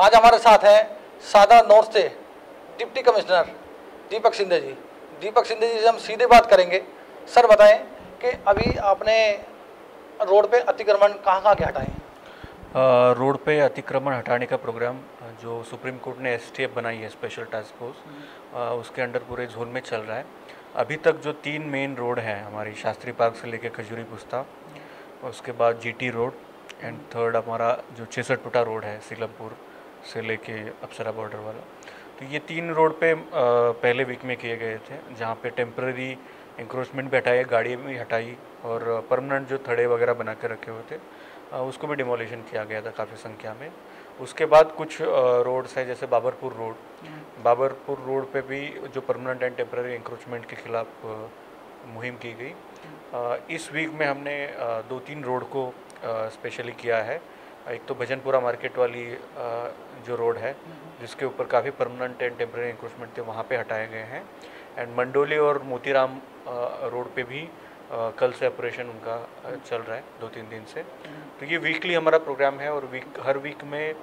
आज हमारे साथ हैं सादा नॉर्थ से डिप्टी कमिश्नर दीपक शिंदे जी। दीपक शिंदे जी से हम सीधे बात करेंगे। सर बताएं कि अभी आपने रोड पे अतिक्रमण कहाँ के हटाए हैं? रोड पे अतिक्रमण हटाने का प्रोग्राम जो सुप्रीम कोर्ट ने एसटीएफ बनाई है, स्पेशल टास्क फोर्स, उसके अंडर पूरे जोन में चल रहा है। अभी तक जो 3 मेन रोड हैं हमारी, शास्त्री पार्क से लेकर खजूरी पुस्ता, उसके बाद जीटी रोड, एंड थर्ड हमारा जो 66 फुटा रोड है सीलमपुर से लेके अप्सरा बॉर्डर वाला। तो ये 3 रोड पे पहले वीक में किए गए थे, जहाँ पे टेम्पररी इंक्रोचमेंट भी हटाई, गाड़ी भी हटाई, और परमानेंट जो थड़े वगैरह बना के रखे हुए थे उसको भी डिमोलिशन किया गया था काफ़ी संख्या में। उसके बाद कुछ रोड्स हैं जैसे बाबरपुर रोड पे भी जो परमानेंट एंड टेम्पररी इंक्रोचमेंट के खिलाफ मुहिम की गई। इस वीक में हमने 2-3 रोड को स्पेशली किया है। एक तो भजनपुरा मार्केट वाली जो रोड है जिसके ऊपर काफ़ी परमानेंट एंड टेम्पररी इंक्रोचमेंट थे, वहाँ पे हटाए गए हैं। एंड मंडोली और मोतीराम रोड पे भी कल से ऑपरेशन उनका चल रहा है 2-3 दिन से। तो ये वीकली हमारा प्रोग्राम है और हर वीक में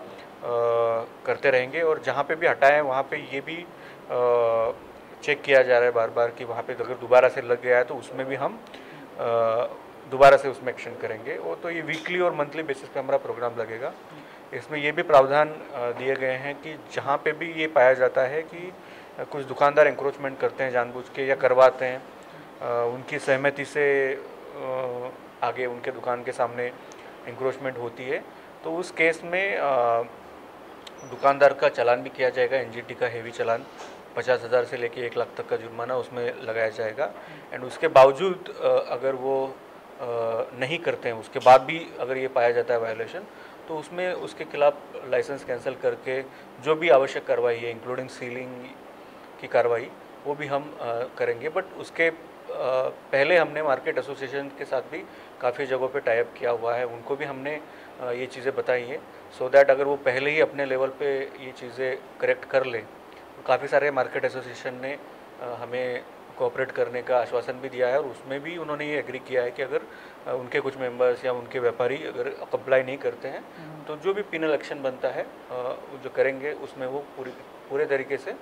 करते रहेंगे। और जहाँ पे भी हटाएं वहाँ पे ये भी चेक किया जा रहा है बार बार कि वहाँ पे अगर दोबारा से लग गया है तो उसमें भी हम दोबारा से उसमें एक्शन करेंगे। वो तो ये वीकली और मंथली बेसिस पे हमारा प्रोग्राम लगेगा। इसमें ये भी प्रावधान दिए गए हैं कि जहाँ पे भी ये पाया जाता है कि कुछ दुकानदार इंक्रोचमेंट करते हैं जानबूझ के या करवाते हैं, उनकी सहमति से आगे उनके दुकान के सामने इंक्रोचमेंट होती है, तो उस केस में दुकानदार का चालान भी किया जाएगा। एनजीटी का हेवी चालान 50,000 से लेके 1 लाख तक का जुर्माना उसमें लगाया जाएगा। एंड उसके बावजूद अगर वो नहीं करते हैं, उसके बाद भी अगर ये पाया जाता है वायलेशन, तो उसमें उसके खिलाफ लाइसेंस कैंसिल करके जो भी आवश्यक कार्रवाई है इंक्लूडिंग सीलिंग की कार्रवाई वो भी हम करेंगे। बट उसके पहले हमने मार्केट एसोसिएशन के साथ भी काफ़ी जगहों पे टाई अप किया हुआ है, उनको भी हमने ये चीज़ें बताई हैं सो दैट अगर वो पहले ही अपने लेवल पे ये चीज़ें करेक्ट कर लें। काफ़ी सारे मार्केट एसोसिएशन ने हमें कोऑपरेट करने का आश्वासन भी दिया है और उसमें भी उन्होंने ये एग्री किया है कि अगर उनके कुछ मेंबर्स या उनके व्यापारी अगर कंप्लाई नहीं करते हैं तो जो भी पिनल एक्शन बनता है जो करेंगे उसमें वो पूरे तरीके से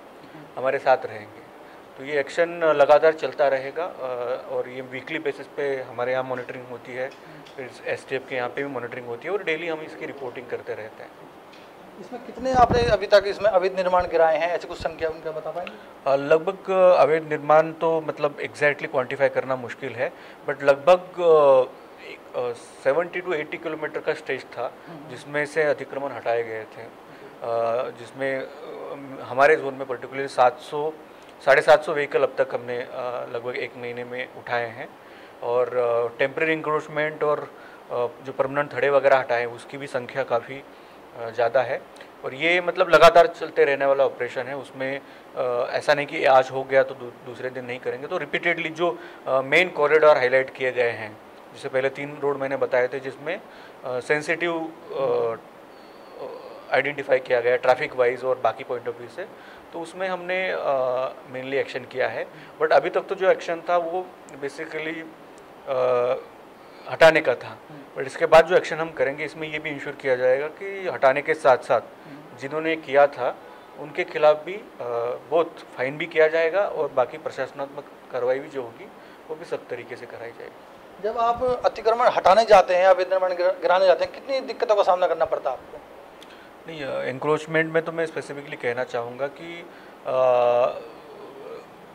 हमारे साथ रहेंगे। तो ये एक्शन लगातार चलता रहेगा और ये वीकली बेसिस पे हमारे यहाँ मॉनिटरिंग होती है, फिर एसटीएफ के यहाँ पे भी मॉनिटरिंग होती है और डेली हम इसकी रिपोर्टिंग करते रहते हैं। इसमें कितने आपने अभी तक इसमें अवैध निर्माण गिराए हैं, ऐसे कुछ संख्या उनका बता पाएंगे? लगभग अवैध निर्माण तो मतलब एग्जैक्टली क्वांटिफाई करना मुश्किल है, बट लगभग 70 to 80 किलोमीटर का स्टेज था जिसमें से अतिक्रमण हटाए गए थे, जिसमें हमारे जोन में पर्टिकुलरली 700-750 व्हीकल अब तक हमने लगभग 1 महीने में उठाए हैं। और टेम्परेरी इंक्रोचमेंट और जो परमानेंट थड़े वगैरह हटाए उसकी भी संख्या काफ़ी ज़्यादा है। और ये मतलब लगातार चलते रहने वाला ऑपरेशन है, उसमें ऐसा नहीं कि आज हो गया तो दूसरे दिन नहीं करेंगे। तो रिपीटेडली जो मेन कॉरिडोर हाईलाइट किए गए हैं, जैसे पहले 3 रोड मैंने बताए थे जिसमें सेंसिटिव आइडेंटिफाई किया गया ट्रैफिक वाइज और बाकी पॉइंट ऑफ व्यू से, तो उसमें हमने मेनली एक्शन किया है। बट अभी तक तो जो एक्शन था वो बेसिकली हटाने का था, बट इसके बाद जो एक्शन हम करेंगे इसमें ये भी इंश्योर किया जाएगा कि हटाने के साथ साथ जिन्होंने किया था उनके खिलाफ भी बहुत फाइन भी किया जाएगा और बाकी प्रशासनात्मक कार्रवाई भी जो होगी वो भी सख्त तरीके से कराई जाएगी। जब आप अतिक्रमण हटाने जाते हैं, अवैध निर्माण गिराने जाते हैं, कितनी दिक्कतों का सामना करना पड़ता है आपको? नहीं, एंक्रोचमेंट में तो मैं स्पेसिफिकली कहना चाहूँगा कि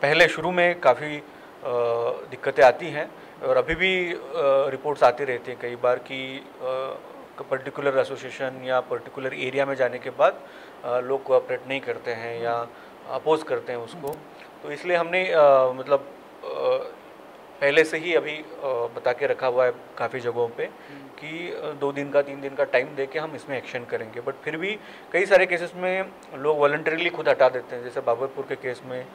पहले शुरू में काफ़ी दिक्कतें आती हैं और अभी भी रिपोर्ट्स आती रहती हैं कई बार कि पर्टिकुलर एसोसिएशन या पर्टिकुलर एरिया में जाने के बाद लोग कोऑपरेट नहीं करते हैं या अपोज करते हैं उसको। तो इसलिए हमने मतलब पहले से ही अभी बता के रखा हुआ है काफ़ी जगहों पे कि 2 दिन का 3 दिन का टाइम दे के हम इसमें एक्शन करेंगे। बट फिर भी कई सारे केसेस में लोग वॉलंटरीली खुद हटा देते हैं, जैसे बाबरपुर के केस में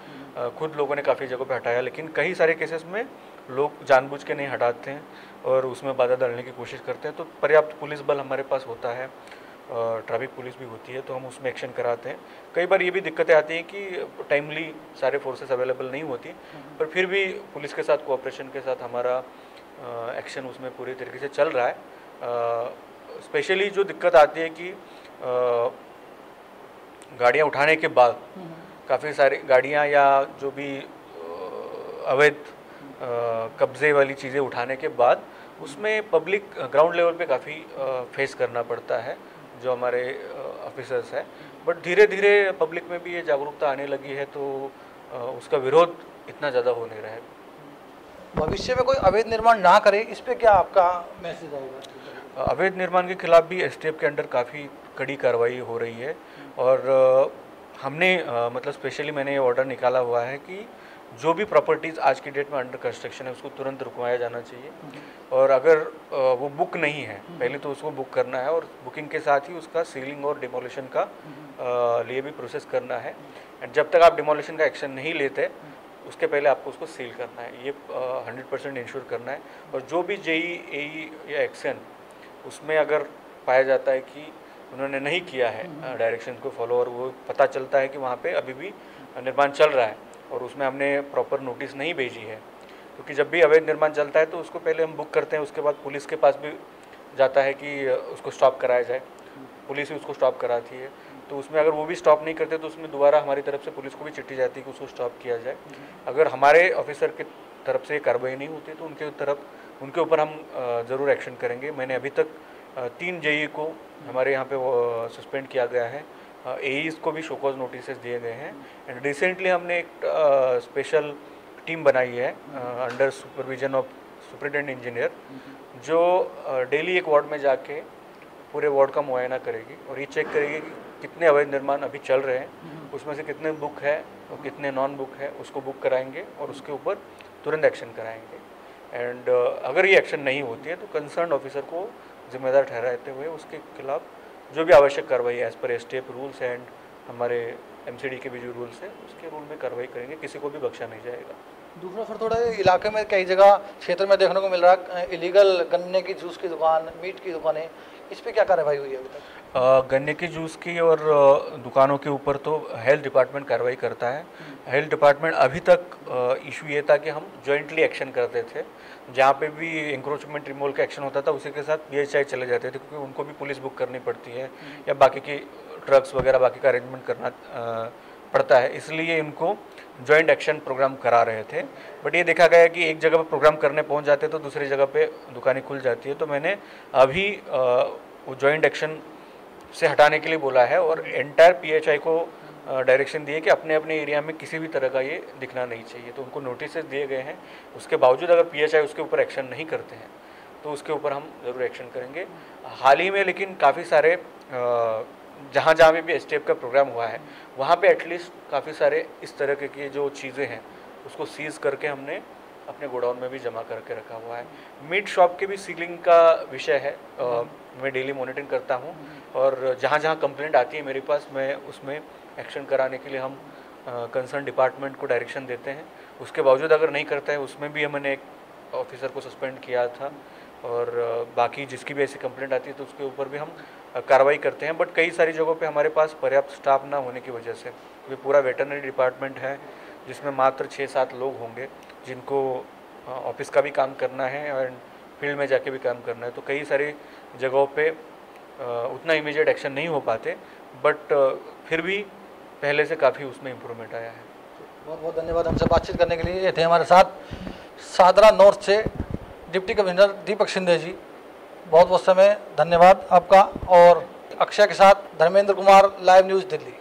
खुद लोगों ने काफ़ी जगहों पे हटाया, लेकिन कई सारे केसेस में लोग जानबूझ के नहीं हटाते हैं और उसमें बाधा डालने की कोशिश करते हैं। तो पर्याप्त पुलिस बल हमारे पास होता है, ट्रैफिक पुलिस भी होती है, तो हम उसमें एक्शन कराते हैं। कई बार ये भी दिक्कतें आती हैं कि टाइमली सारे फोर्सेस अवेलेबल नहीं होती, पर फिर भी पुलिस के साथ कोऑपरेशन के साथ हमारा एक्शन उसमें पूरी तरीके से चल रहा है। स्पेशली जो दिक्कत आती है कि गाड़ियाँ उठाने के बाद काफ़ी सारी गाड़ियाँ या जो भी अवैध कब्जे वाली चीज़ें उठाने के बाद उसमें पब्लिक ग्राउंड लेवल पे काफ़ी फेस करना पड़ता है जो हमारे ऑफिसर्स हैं। बट धीरे धीरे पब्लिक में भी ये जागरूकता आने लगी है, तो उसका विरोध इतना ज़्यादा हो नहीं रहा है। भविष्य में कोई अवैध निर्माण ना करे, इस पे क्या आपका मैसेज आएगा? अवैध निर्माण के खिलाफ भी एसटीएफ के अंडर काफ़ी कड़ी कार्रवाई हो रही है और हमने मतलब स्पेशली मैंने ये ऑर्डर निकाला हुआ है कि जो भी प्रॉपर्टीज़ आज की डेट में अंडर कंस्ट्रक्शन है उसको तुरंत रुकवाया जाना चाहिए, और अगर वो बुक नहीं है पहले तो उसको बुक करना है, और बुकिंग के साथ ही उसका सीलिंग और डिमोलिशन का लिए भी प्रोसेस करना है। एंड जब तक आप डिमोलिशन का एक्शन नहीं लेते उसके पहले आपको उसको सील करना है, ये 100% इंश्योर करना है। और जो भी जेई एई या एक्शन उसमें अगर पाया जाता है कि उन्होंने नहीं किया है डायरेक्शन को फॉलो, और वो पता चलता है कि वहाँ पे अभी भी निर्माण चल रहा है और उसमें हमने प्रॉपर नोटिस नहीं भेजी है, क्योंकि जब भी अवैध निर्माण चलता है तो उसको पहले हम बुक करते हैं, उसके बाद पुलिस के पास भी जाता है कि उसको स्टॉप कराया जाए, पुलिस ही उसको स्टॉप कराती है। तो उसमें अगर वो भी स्टॉप नहीं करते तो उसमें दोबारा हमारी तरफ से पुलिस को भी चिट्ठी जाती है कि उसको स्टॉप किया जाए। अगर हमारे ऑफिसर की तरफ से कार्रवाई नहीं होती तो उनके ऊपर हम ज़रूर एक्शन करेंगे। मैंने अभी तक 3 जेई को हमारे यहाँ पे सस्पेंड किया गया है, एईज़ को भी शोकॉज नोटिस दिए गए हैं। एंड रिसेंटली हमने एक स्पेशल टीम बनाई है under supervision of superintendent engineer, जो डेली एक वार्ड में जाके पूरे वार्ड का मुआयना करेगी और ये चेक करेगी कि कितने अवैध निर्माण अभी चल रहे हैं, उसमें से कितने बुक है और कितने नॉन बुक है, उसको बुक कराएंगे और उसके ऊपर तुरंत एक्शन कराएंगे। एंड अगर ये एक्शन नहीं होती है तो कंसर्न ऑफिसर को जिम्मेदार ठहराते हुए उसके खिलाफ जो भी आवश्यक कार्रवाई as per STF rules and हमारे एमसीडी के भी जो रूल्स है उसके रूल में कार्रवाई करेंगे, किसी को भी बख्शा नहीं जाएगा। दूसरा सर, थोड़ा इलाके में कई जगह क्षेत्र में देखने को मिल रहा है इलीगल गन्ने की जूस की दुकान, मीट की दुकानें, इस पे क्या कार्रवाई हुई है अभी तक? गन्ने की जूस की और दुकानों के ऊपर तो हेल्थ डिपार्टमेंट कार्रवाई करता है। हेल्थ डिपार्टमेंट अभी तक इशू ये था कि हम जॉइंटली एक्शन करते थे, जहाँ पे भी इंक्रोचमेंट रिमूवल का एक्शन होता था उसी के साथ पीएचआई चले जाते थे, क्योंकि उनको भी पुलिस बुक करनी पड़ती है या बाकी की ट्रक्स वगैरह बाकी का अरेंजमेंट करना पड़ता है, इसलिए इनको जॉइंट एक्शन प्रोग्राम करा रहे थे। बट ये देखा गया कि एक जगह पर प्रोग्राम करने पहुंच जाते तो दूसरी जगह पे दुकानें खुल जाती है, तो मैंने अभी वो जॉइंट एक्शन से हटाने के लिए बोला है और एंटायर पीएचआई को डायरेक्शन दिए कि अपने अपने एरिया में किसी भी तरह का ये दिखना नहीं चाहिए। तो उनको नोटिस दिए गए हैं, उसके बावजूद अगर पीएचआई उसके ऊपर एक्शन नहीं करते हैं तो उसके ऊपर हम ज़रूर एक्शन करेंगे। हाल ही में लेकिन काफ़ी सारे जहाँ जहाँ भी एसटीएफ का प्रोग्राम हुआ है वहाँ पे एटलीस्ट काफ़ी सारे इस तरह की जो चीज़ें हैं उसको सीज़ करके हमने अपने गोडाउन में भी जमा करके रखा हुआ है। मीट शॉप के भी सीलिंग का विषय है, मैं डेली मॉनिटरिंग करता हूँ और जहाँ जहाँ कंप्लेंट आती है मेरे पास मैं उसमें एक्शन कराने के लिए हम कंसर्न डिपार्टमेंट को डायरेक्शन देते हैं। उसके बावजूद अगर नहीं करता है उसमें भी हमने एक ऑफिसर को सस्पेंड किया था और बाकी जिसकी भी ऐसी कंप्लेंट आती है तो उसके ऊपर भी हम कार्रवाई करते हैं। बट कई सारी जगहों पे हमारे पास पर्याप्त स्टाफ ना होने की वजह से, ये पूरा वेटरनरी डिपार्टमेंट है जिसमें मात्र 6-7 लोग होंगे जिनको ऑफिस का भी काम करना है और फील्ड में जाके भी काम करना है, तो कई सारी जगहों पे उतना इमीडिएट एक्शन नहीं हो पाते, बट फिर भी पहले से काफ़ी उसमें इम्प्रूवमेंट आया है। बहुत बहुत धन्यवाद हमसे बातचीत करने के लिए। ये थे हमारे साथ सादरा नॉर्थ से डिप्टी कमिश्नर दीपक शिंदे जी। बहुत बहुत समय धन्यवाद आपका। और अक्षय के साथ धर्मेंद्र कुमार, लाइव न्यूज़ दिल्ली।